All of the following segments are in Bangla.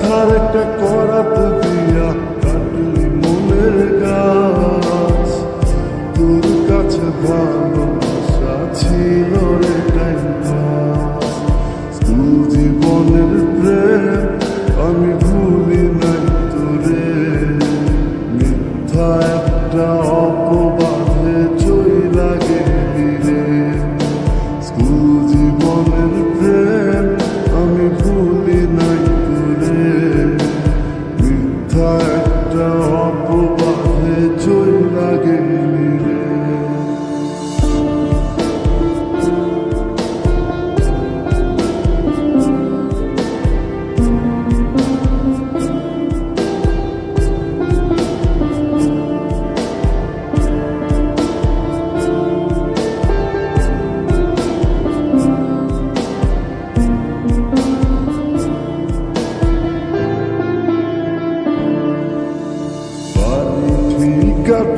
ব্যথার একটা করাত দিয়া কাটলি মনের গাছ, তোর কাছে ভালোবাসা ছিল রে টাইম পাস। স্কুল জীবনের প্রেম আমি ভুলি নাই তোরে, মিথ্যা একটা অপবাদে চইলা গেলি রে। স্কুল জীবনের প্রেম আমি ভুলি নাই তোরে, মিথ্যা একটা অপবাদে চইলা গেলি রে।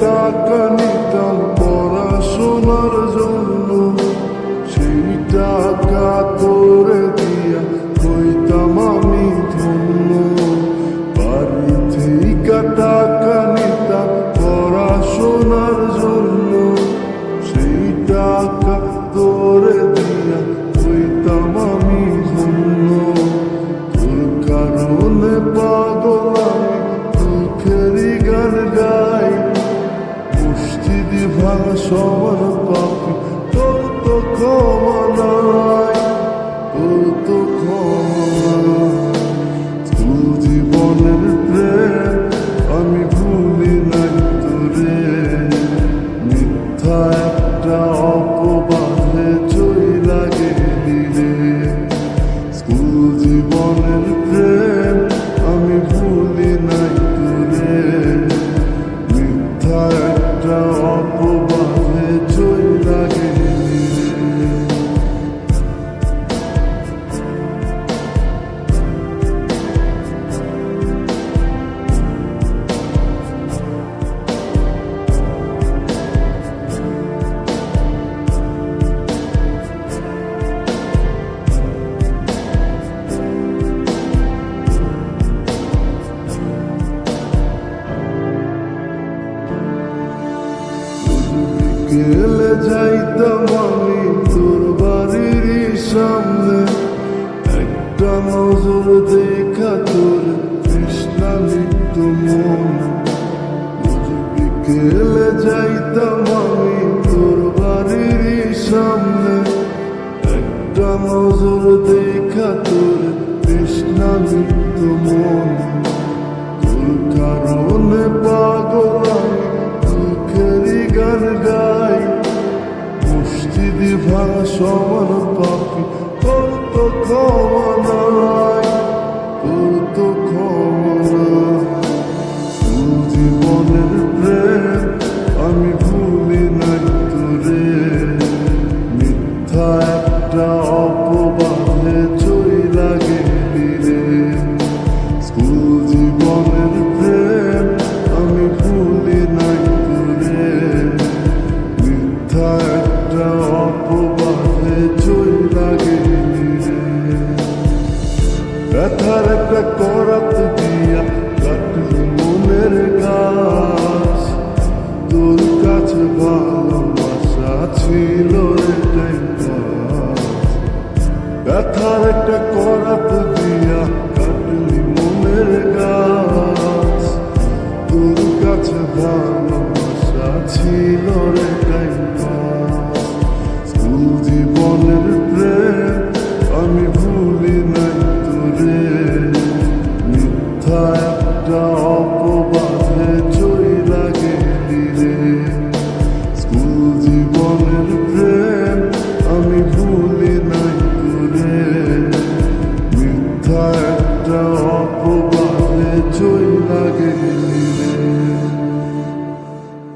টাকা নিতাম পড়াশোনার জন্য, সেই টাকা তোরে দিয়া হইতাম আমি ধন্য। বাড়ি থেকে টাকা নিতাম পড়াশোনার জন্য, সেই টাকা তোরে দিয়া হইতাম আমি ধন্য। তোর কারণে পাগল আমি দুঃখেরই গান গাই, মুষ্টিদি ভাঙা সমান পাপি তোর তো ক্ষমা নাই, তোর তো ক্ষমা নাই। স্কুল জীবনের প্রেম আমি ভুলি নাই তোরে, মিথ্যা একটা অপবাদে চইলা গেলি রে। স্কুল জীবনের প্রেম আমি ভুলি নাই তোরে, মিথ্যা একটা অপবাদে চইলা গেলি রে। গেলে যাইতাম আমি তোর বাড়ির সামনে, একটা নজর দেখা তোর তৃষ্ণা লিপ্ত মন। বিকেলে যাইতাম আমি তোর বাড়ির সামনে, একটা নজর দেখা তোর তৃষ্ণা লিপ্ত মন। তোর কারণে পাগল আমি দুঃখেরই গান গাই, মুষ্টিদি ভাঙা সমান পাপি তোর তো ক্ষমা নাই, তোর তো ক্ষমা নাই। স্কুল জীবনের প্রেম আমি ভুলি নাই তোরে, মিথ্যা একটা অপবাদে চইলা গেলি রে। স্কুল জীবনের প্রেম আমি ভুলি নাই তোরে, মিথ্যা একটা অপবাদে চইলা গেলি রে। ব্যথার একটা করাত দিয়া কাটলি মনের গাছ, তোর কাছে ভালোবাসা ছিল রে টাইম পাস। ব্যথার একটা করাত দিয়া কাটলি মনের গাছ, তোর কাছে ভালোবাসা ছিল রে টাইম পাস। স্কুল জীবনের প্রেম আমি